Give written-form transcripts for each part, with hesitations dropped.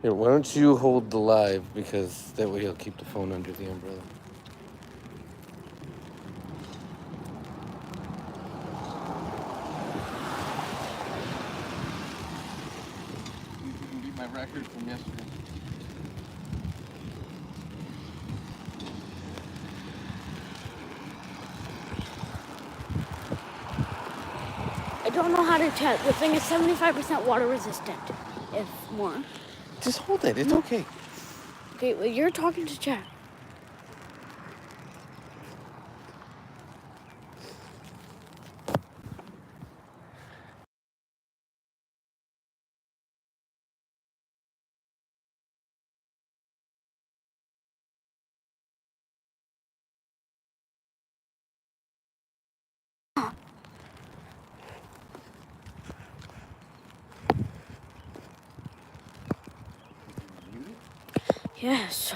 Here, why don't you hold the live, because that way he'll keep the phone under the umbrella. You can beat my record from yesterday. I don't know how to chat. The thing is 75% water resistant, if more. Just hold it. It's okay. Okay, well, you're talking to chat. Yes.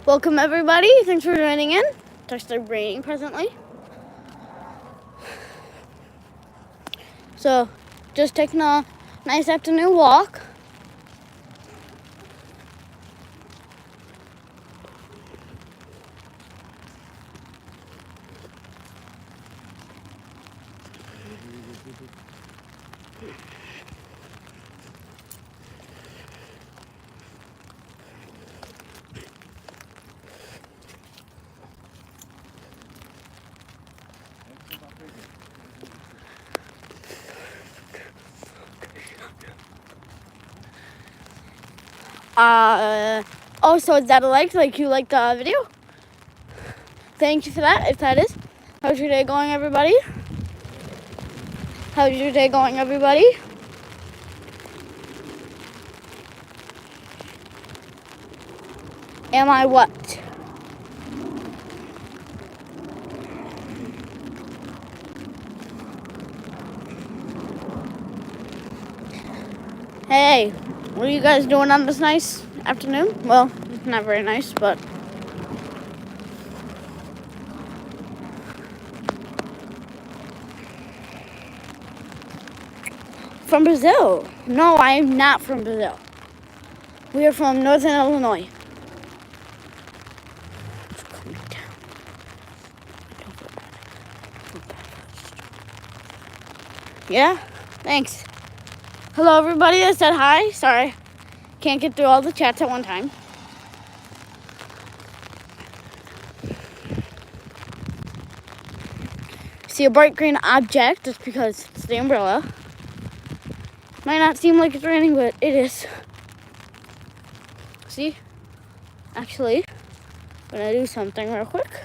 Welcome, everybody. Thanks for joining in. It's raining presently. So, just taking a nice afternoon walk. Oh, so is that a like you liked the video? Thank you for that, if that is. How's your day going, everybody? How's your day going, everybody? Am I what? Hey, what are you guys doing on this nice afternoon? Well, not very nice, but... From Brazil? No, I am not from Brazil. We are from Northern Illinois. Yeah? Thanks. Hello, everybody that said hi. Sorry, can't get through all the chats at one time. See a bright green object, that's because it's the umbrella. Might not seem like it's raining, but it is. See? Actually, I'm gonna do something real quick.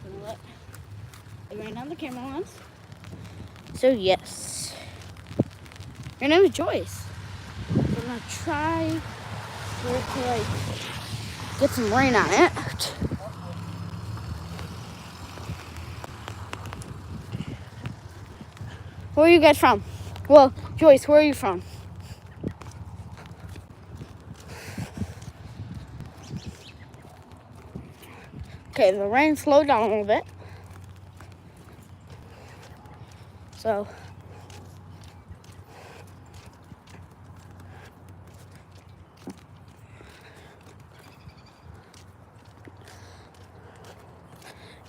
I'm gonna let it rain on the camera once. So yes. Your name is Joyce. So I'm gonna try to get some rain on it. Where are you guys from? Well, Joyce, where are you from? Okay, the rain slowed down a little bit. So,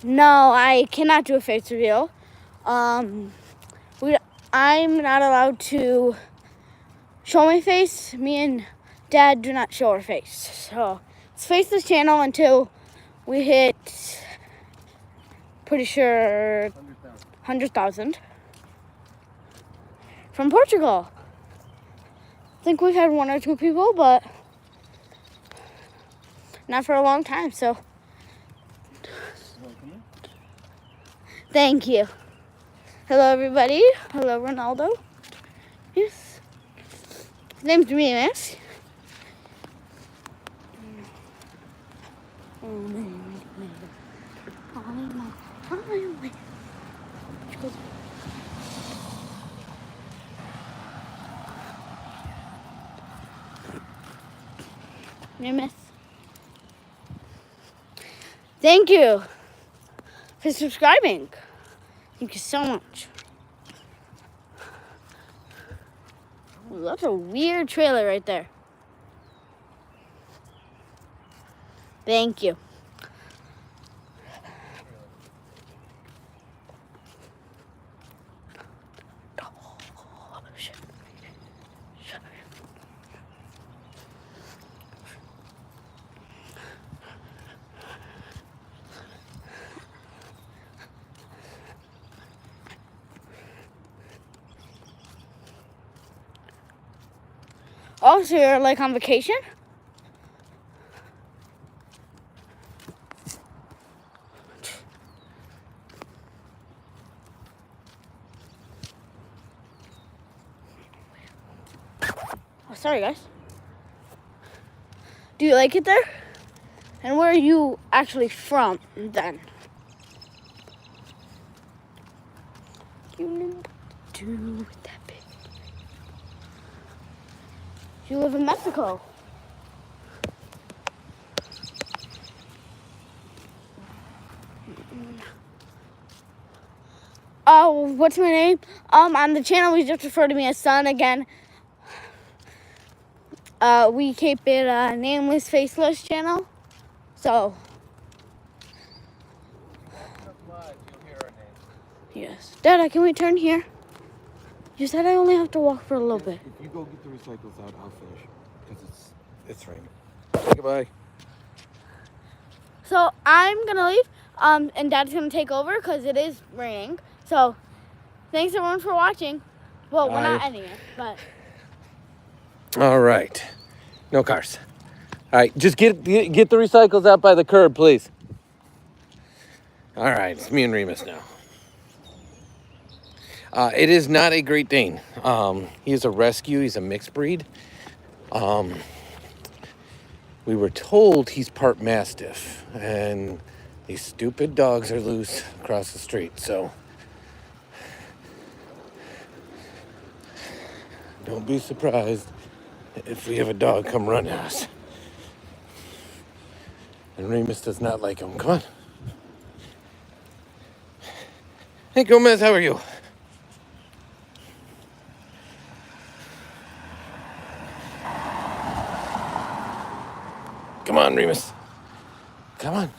no, I cannot do a face reveal. I'm not allowed to show my face. Me and Dad do not show our face. So, Let's face channel until we hit, pretty sure, 100,000 from Portugal. I think we've had 1 or 2 people, but not for a long time, so thank you. Hello, everybody. Hello, Ronaldo. Yes. His name's Remus. Remus. Thank you for subscribing. Thank you so much. Ooh, that's a weird trailer right there. Thank you. Oh, so you're like on vacation? Oh, sorry, guys. Do you like it there? And where are you actually from then? You know what to do with that pig. You live in Mexico. Oh, what's my name? On the channel, we just refer to me as Son again. We keep it a nameless, faceless channel. So, yes. Dada, can we turn here? You said I only have to walk for a little bit. If you go get the recycles out, I'll finish. Because it's raining. Say goodbye. So, I'm going to leave. And Dad's going to take over because it is raining. So, thanks everyone for watching. Well, we're not ending it, but... All right. No cars. All right, just get the recycles out by the curb, please. All right, it's me and Remus now. It is not a Great Dane. He is a rescue. He's a mixed breed. We were told he's part Mastiff, and these stupid dogs are loose across the street, so don't be surprised if we have a dog come run at us. And Remus does not like him. Come on. Hey, Gomez, how are you? Come on, Remus. Come on.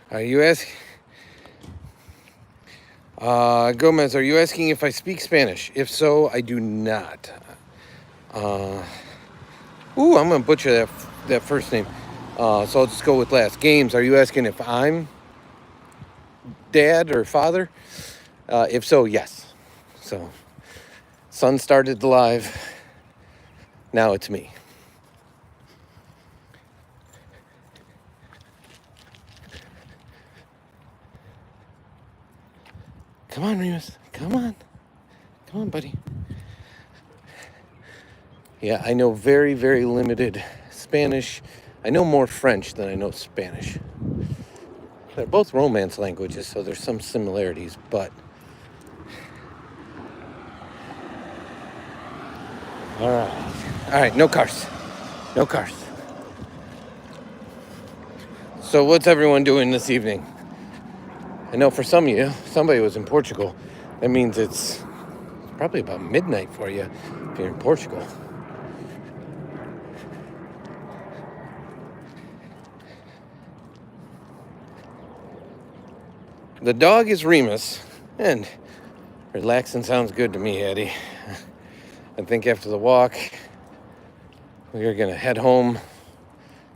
Are you asking? Gomez, are you asking if I speak Spanish? If so, I do not. I'm gonna butcher that first name. So I'll just go with last. Games, are you asking if I'm dad or father? If so, yes. So, son started the live. Now it's me. Come on, Remus. Come on. Come on, buddy. Yeah, I know very, very limited Spanish. I know more French than I know Spanish. They're both Romance languages, so there's some similarities, but... All right, no cars. No cars. So what's everyone doing this evening? I know for some of you, somebody was in Portugal. That means it's probably about midnight for you if you're in Portugal. The dog is Remus, and relaxing sounds good to me, Eddie. I think after the walk, We are gonna head home,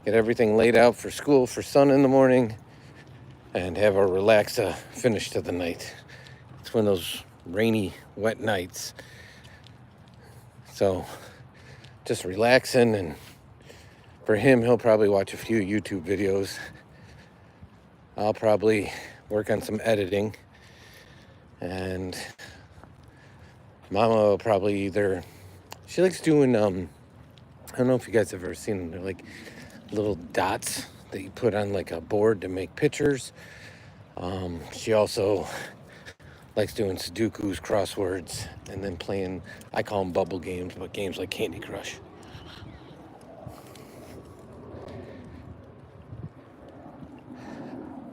get everything laid out for school for Son in the morning, and have a relaxa finish to the night. It's one of those rainy, wet nights. So just relaxing, and for him, he'll probably watch a few YouTube videos. I'll probably work on some editing, and Mama will probably she likes doing, I don't know if you guys have ever seen them. They're like little dots that you put on like a board to make pictures. She also likes doing Sudokus, crosswords, and then playing, I call them bubble games, but games like Candy Crush.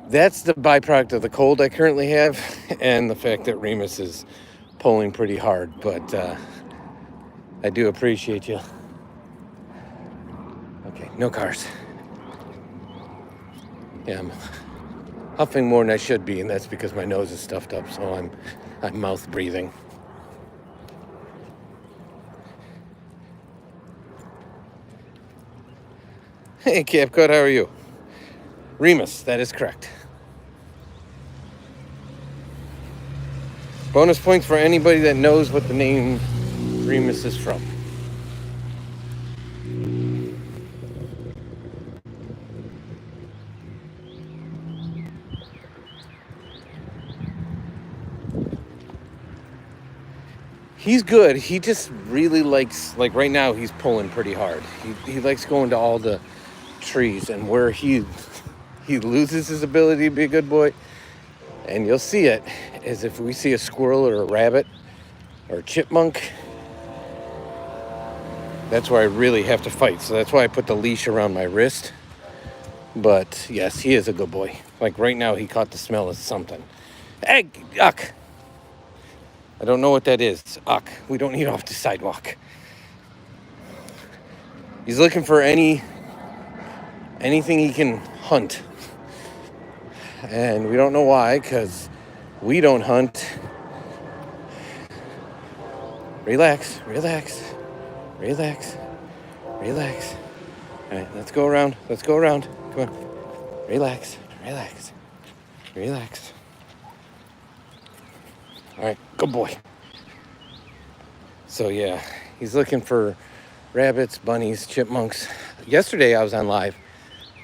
That's the byproduct of the cold I currently have and the fact that Remus is pulling pretty hard, but I do appreciate you. Okay, no cars. Yeah, I'm huffing more than I should be, and that's because my nose is stuffed up, so I'm mouth breathing. Hey, CapCut, how are you? Remus, that is correct. Bonus points for anybody that knows what the name Remus is from. He's good. He just really likes, like right now, he's pulling pretty hard. He likes going to all the trees, and where he loses his ability to be a good boy, and you'll see it, is if we see a squirrel or a rabbit or a chipmunk, that's where I really have to fight. So that's why I put the leash around my wrist. But yes, he is a good boy. Like right now, he caught the smell of something. Hey, yuck. I don't know what that is. Uck. We don't need off the sidewalk. He's looking for anything he can hunt. And we don't know why, because we don't hunt. Relax, relax, relax, relax. All right, let's go around. Let's go around. Come on. Relax, relax, relax. All right, good boy. So yeah, he's looking for rabbits, bunnies, chipmunks. Yesterday I was on live,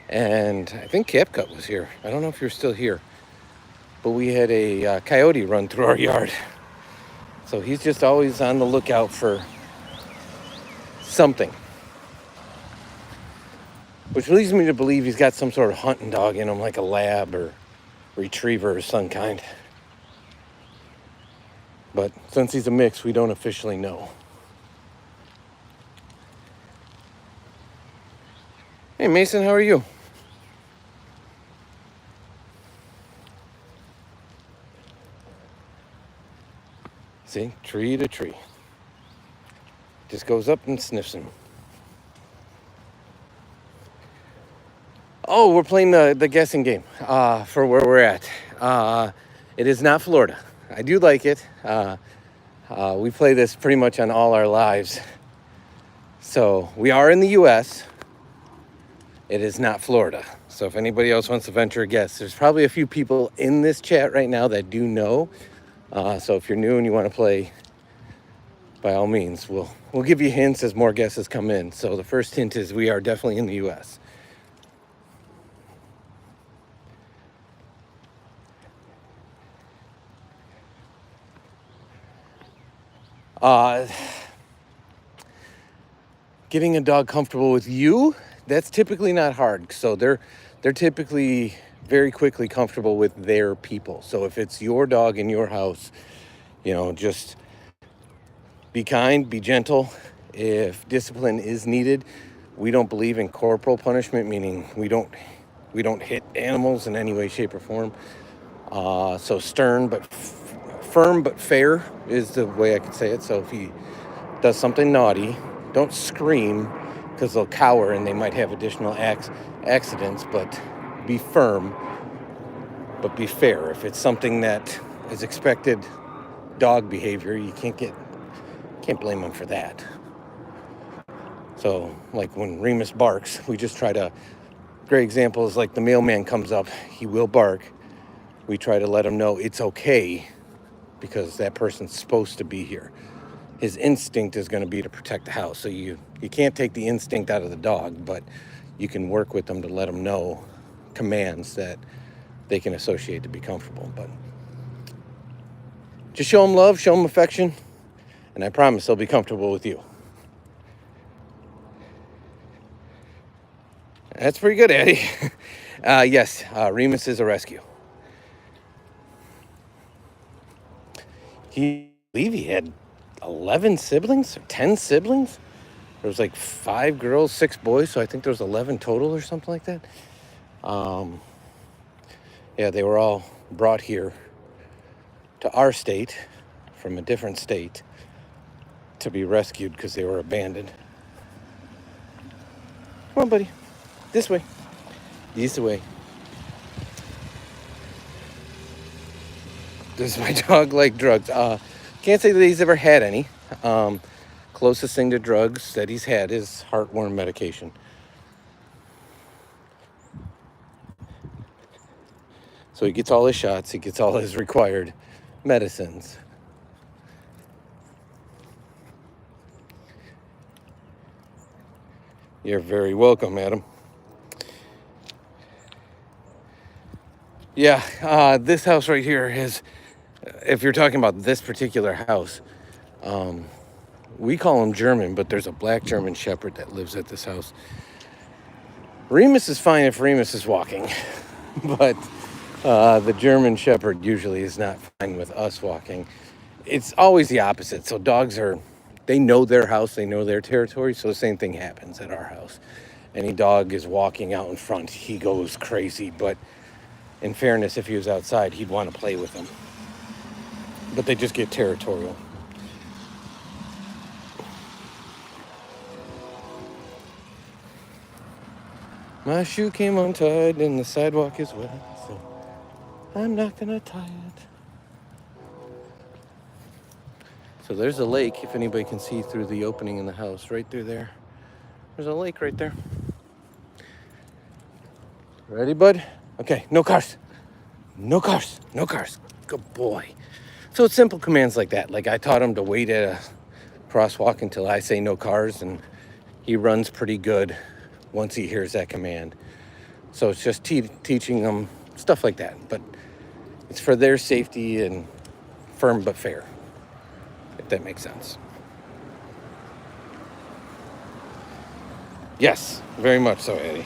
and I think CapCut was here. I don't know if you're still here, but we had a coyote run through our yard. So he's just always on the lookout for something, which leads me to believe he's got some sort of hunting dog in him, like a lab or retriever of some kind. But since he's a mix, we don't officially know. Hey, Mason, how are you? See, tree to tree. Just goes up and sniffs him. Oh, we're playing the guessing game for where we're at. It is not Florida. I do like it. We play this pretty much on all our lives. So we are in the U.S. It is not Florida. So if anybody else wants to venture a guess, there's probably a few people in this chat right now that do know. So if you're new and you want to play, by all means, we'll give you hints as more guesses come in. So the first hint is we are definitely in the U.S. Getting a dog comfortable with you, that's typically not hard. So they're typically very quickly comfortable with their people. So if it's your dog in your house, just be kind, be gentle. If discipline is needed, we don't believe in corporal punishment, meaning we don't hit animals in any way, shape, or form. So stern but firm but fair is the way I could say it. So if he does something naughty, don't scream, because they'll cower and they might have additional accidents, but be firm, but be fair. If it's something that is expected dog behavior, you can't blame them for that. So, like when Remus barks, we just try to. Great example is like the mailman comes up, he will bark. We try to let him know it's okay because that person's supposed to be here. His instinct is going to be to protect the house. So you can't take the instinct out of the dog, but you can work with them to let them know commands that they can associate to be comfortable. But just show them love, show them affection, and I promise they'll be comfortable with you. That's pretty good, Eddie. Yes, Remus is a rescue. I believe he had 11 siblings or 10 siblings. There was like 5 girls, 6 boys, so I think there was 11 total or something like that. Yeah, they were all brought here to our state from a different state to be rescued because they were abandoned. Come on, buddy. This way. This way. Does my dog like drugs? Can't say that he's ever had any. Closest thing to drugs that he's had is heartworm medication. So he gets all his shots, he gets all his required medicines. You're very welcome, Adam. Yeah, this house right here is, if you're talking about this particular house, we call him German, but there's a black German Shepherd that lives at this house. Remus is fine if Remus is walking, but the German Shepherd usually is not fine with us walking. It's always the opposite. So dogs they know their house, they know their territory, so the same thing happens at our house. Any dog is walking out in front, he goes crazy, but in fairness, if he was outside, he'd want to play with them. But they just get territorial. My shoe came untied and the sidewalk is wet, so I'm not gonna tie it. So there's a lake, if anybody can see through the opening in the house, right through there. There's a lake right there. Ready, bud? Okay, no cars. No cars. No cars. Good boy. So it's simple commands like that. Like I taught him to wait at a crosswalk until I say no cars, and he runs pretty good once he hears that command. So it's just teaching them stuff like that. But it's for their safety and firm but fair, if that makes sense. Yes, very much so, Eddie.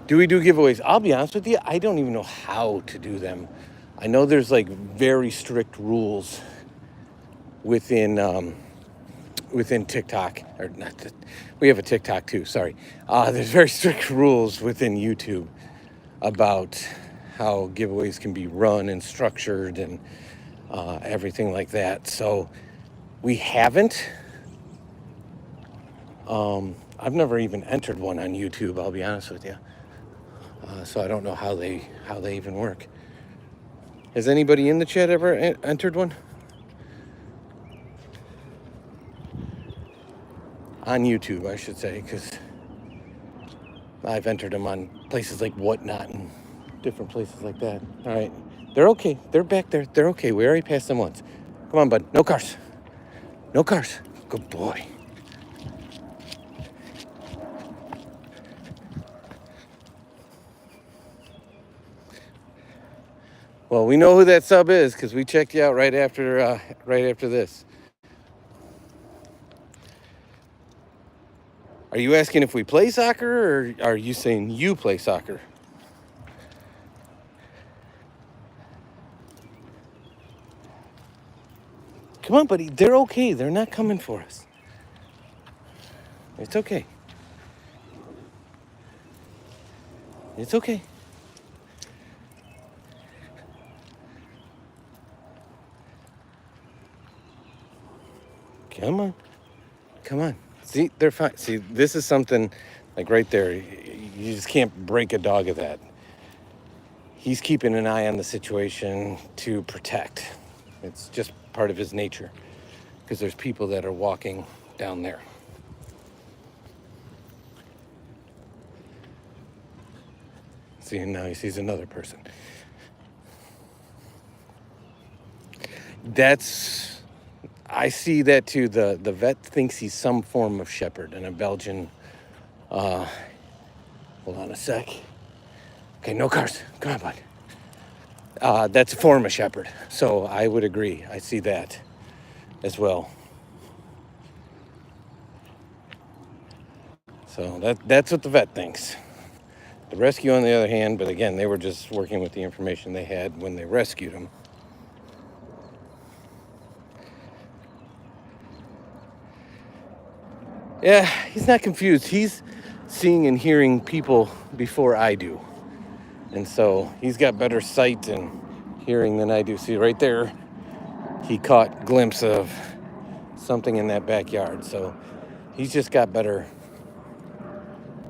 Do we do giveaways? I'll be honest with you, I don't even know how to do them. I know there's like very strict rules within TikTok, or not. We have a TikTok too. Sorry. There's very strict rules within YouTube about how giveaways can be run and structured and everything like that. So we haven't. I've never even entered one on YouTube. I'll be honest with you. So I don't know how they even work. Has anybody in the chat ever entered one? On YouTube, I should say, because I've entered them on places like Whatnot and different places like that. All right. They're okay. They're back there. They're okay. We already passed them once. Come on, bud. No cars. No cars. Good boy. Well, we know who that sub is because we checked you out right after this. Are you asking if we play soccer, or are you saying you play soccer? Come on, buddy. They're okay. They're not coming for us. It's okay. It's okay. Come on. Come on. See, they're fine. See, this is something like right there. You just can't break a dog of that. He's keeping an eye on the situation to protect. It's just part of his nature because there's people that are walking down there. See, and now he sees another person. I see that too. The vet thinks he's some form of shepherd and a Belgian. Hold on a sec. Okay, no cars. Come on, bud. That's a form of shepherd. So I would agree. I see that as well. So that's what the vet thinks. The rescue, on the other hand, but again, they were just working with the information they had when they rescued him. Yeah, he's not confused. He's seeing and hearing people before I do. And so he's got better sight and hearing than I do. See, right there, he caught a glimpse of something in that backyard. So he's just got better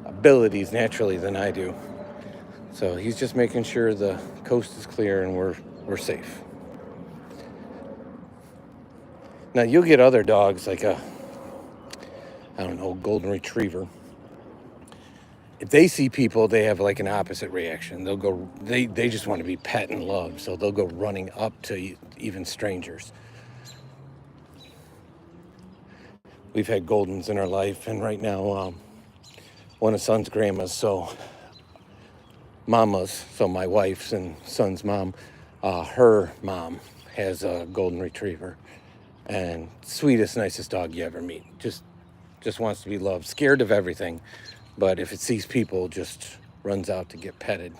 abilities naturally than I do. So he's just making sure the coast is clear and we're safe. Now you'll get other dogs like golden retriever. If they see people, they have like an opposite reaction. They'll go, they just want to be pet and loved. So they'll go running up to even strangers. We've had Goldens in our life, and right now, one of Son's grandmas, so mama's, so my wife's and Son's mom, her mom has a golden retriever, and sweetest, nicest dog you ever meet. Just wants to be loved, scared of everything, but if it sees people, just runs out to get petted.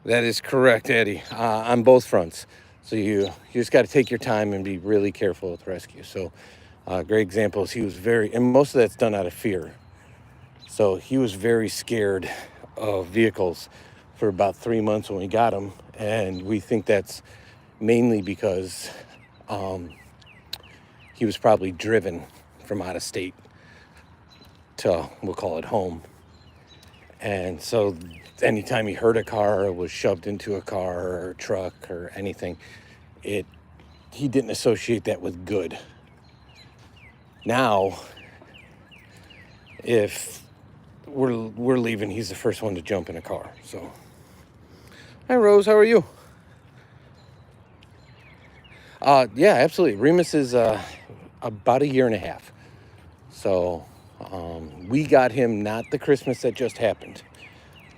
That is correct, Eddie, on both fronts. So you just got to take your time and be really careful with rescue. So great example is he was and most of that's done out of fear. So he was very scared of vehicles for about 3 months when we got him. And we think that's mainly because he was probably driven from out of state to, we'll call it home. And so anytime he heard a car or was shoved into a car or a truck or anything, he didn't associate that with good. Now, if we're leaving, he's the first one to jump in a car. So, hi Rose, how are you? Yeah, absolutely. Remus is about 1.5 years. So we got him not the Christmas that just happened,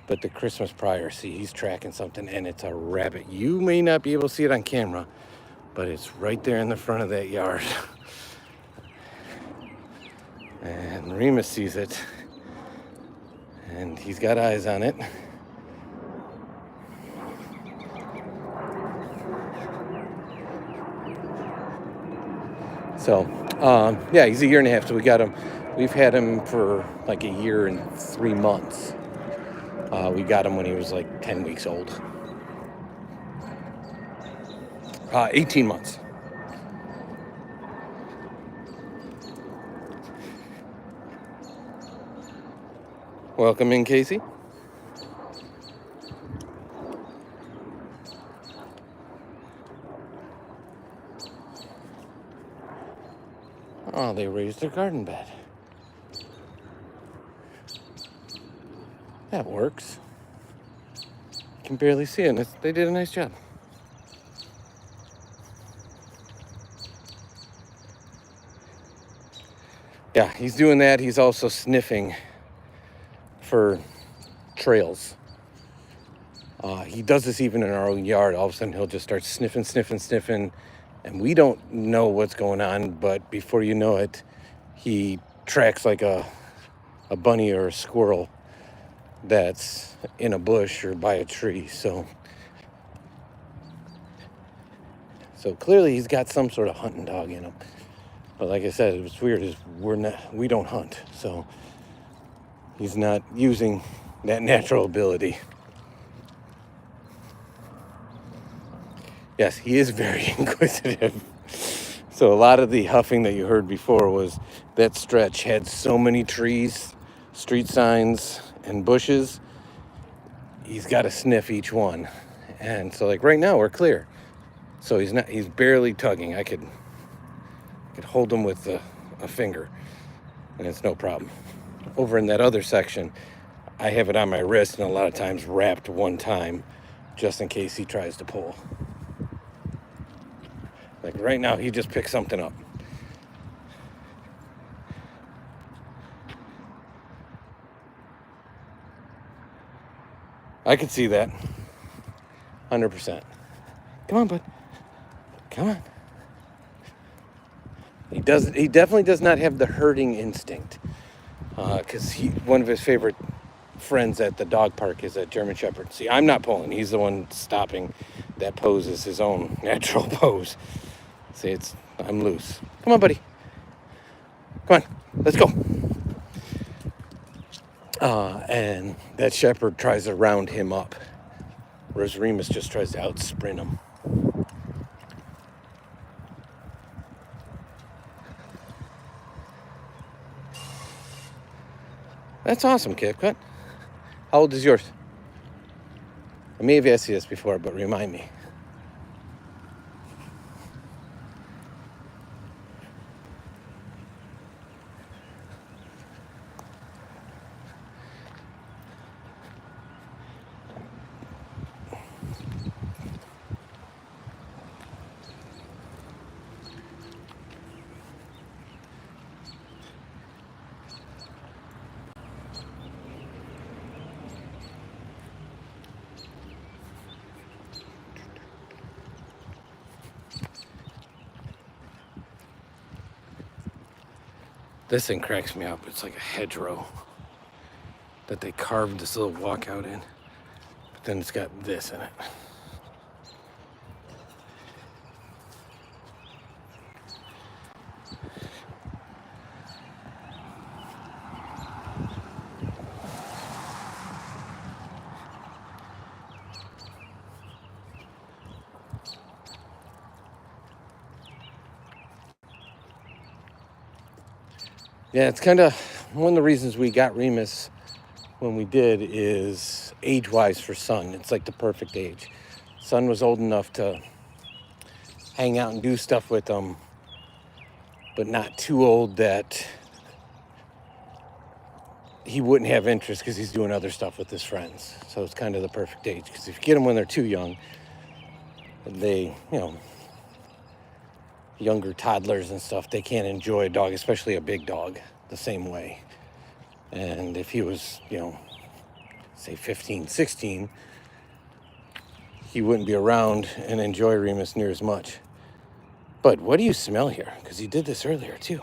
but the Christmas prior. See, he's tracking something, and it's a rabbit. You may not be able to see it on camera, but it's right there in the front of that yard. And Remus sees it, and he's got eyes on it. So, yeah, he's 1.5 years, so we got him. We've had him for like 1 year and 3 months. We got him when he was like 10 weeks old. 18 months. Welcome in, Casey. Oh, they raised their garden bed. That works. You can barely see it. They did a nice job. Yeah, he's doing that. He's also sniffing for trails. He does this even in our own yard. All of a sudden, he'll just start sniffing. And we don't know what's going on, but before you know it, he tracks like a bunny or a squirrel that's in a bush or by a tree. So clearly he's got some sort of hunting dog in him. But like I said, what's weird is we don't hunt, so he's not using that natural ability. Yes, he is very inquisitive. So a lot of the huffing that you heard before was that stretch had so many trees, street signs, and bushes. He's got to sniff each one. And so like right now we're clear. So he's barely tugging. I could hold him with a finger and it's no problem. Over in that other section, I have it on my wrist and a lot of times wrapped one time just in case he tries to pull. Like right now, he just picked something up. I could see that. 100%. Come on, bud. Come on. He definitely does not have the herding instinct. Because one of his favorite friends at the dog park is a German Shepherd. See, I'm not pulling. He's the one stopping. That pose is his own natural pose. See, I'm loose. Come on, buddy. Come on, let's go. And that Shepherd tries to round him up, whereas Remus just tries to out-sprint him. That's awesome, Kip Cut. How old is yours? I may have asked you this before, but remind me. This thing cracks me up. It's like a hedgerow that they carved this little walkout in. But then it's got this in it. Yeah, it's kind of one of the reasons we got Remus when we did is age-wise for Sun. It's like the perfect age. Sun was old enough to hang out and do stuff with him, but not too old that he wouldn't have interest because he's doing other stuff with his friends. So it's kind of the perfect age. Because if you get them when they're too young, they, younger toddlers and stuff, they can't enjoy a dog, especially a big dog, the same way. And if he was, say 15, 16, he wouldn't be around and enjoy Remus near as much. But what do you smell here? Because he did this earlier too.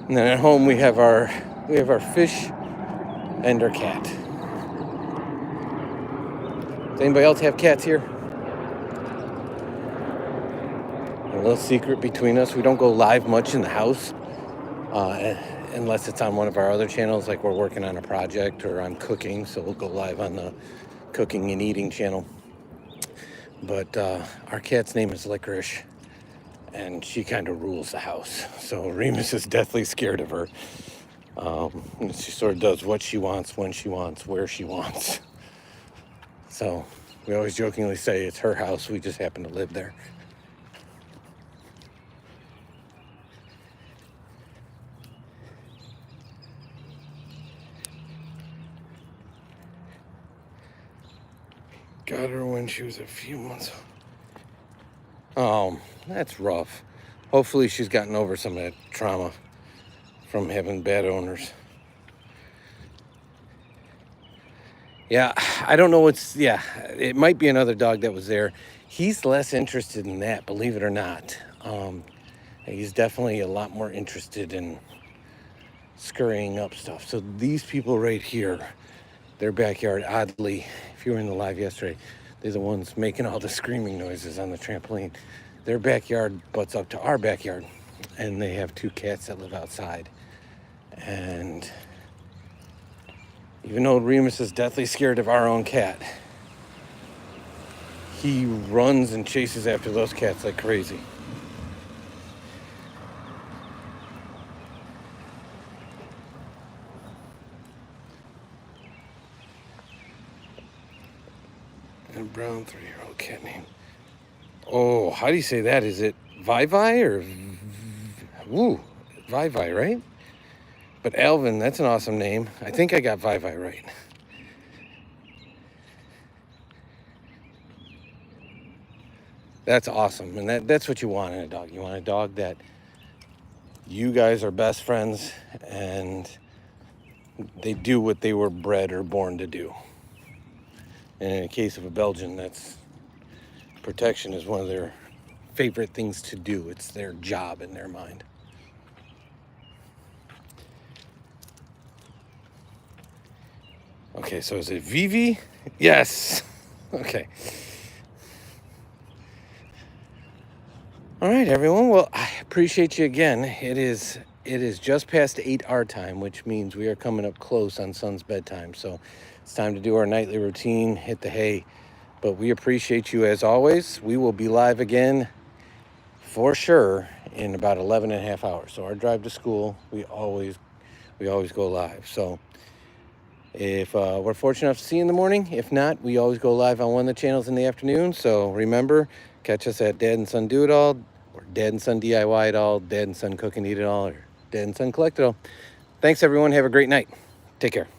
And then at home we have our fish and our cat. Does anybody else have cats here? A little secret between us, we don't go live much in the house unless it's on one of our other channels, like we're working on a project or I'm cooking, so we'll go live on the cooking and eating channel. But our cat's name is Licorice, and she kind of rules the house. So Remus is deathly scared of her. She sort of does what she wants, when she wants, where she wants. So we always jokingly say it's her house, we just happen to live there. Got her when she was a few months old. Oh, that's rough. Hopefully she's gotten over some of that trauma from having bad owners. Yeah, I don't know it might be another dog that was there. He's less interested in that, believe it or not. He's definitely a lot more interested in scurrying up stuff. So these people right here, their backyard, oddly, if you were in the live yesterday, They're the ones making all the screaming noises on the trampoline. Their backyard butts up to our backyard, and they have 2 cats that live outside. And even though Remus is deathly scared of our own cat, he runs and chases after those cats like crazy. And brown 3-year-old cat name. Oh, how do you say that? Is it Vivi or Woo? Vivi, right? But Alvin, that's an awesome name. I think I got Vivi right. That's awesome. And that's what you want in a dog. You want a dog that you guys are best friends and they do what they were bred or born to do. And in the case of a Belgian, that's protection is one of their favorite things to do. It's their job in their mind. Okay, so is it Vivi? Yes. Okay. All right, everyone. Well, I appreciate you again. It is just past 8 our time, which means we are coming up close on Son's bedtime. So it's time to do our nightly routine, hit the hay. But we appreciate you as always. We will be live again for sure in about 11 and a half hours. So our drive to school, we always go live. So if we're fortunate enough to see you in the morning, if not, we always go live on one of the channels in the afternoon. So remember, catch us at Dad and Son Do It All, or Dad and Son DIY It All, Dad and Son Cook and Eat It All, or Dad and Son Collect It All. Thanks, everyone. Have a great night. Take care.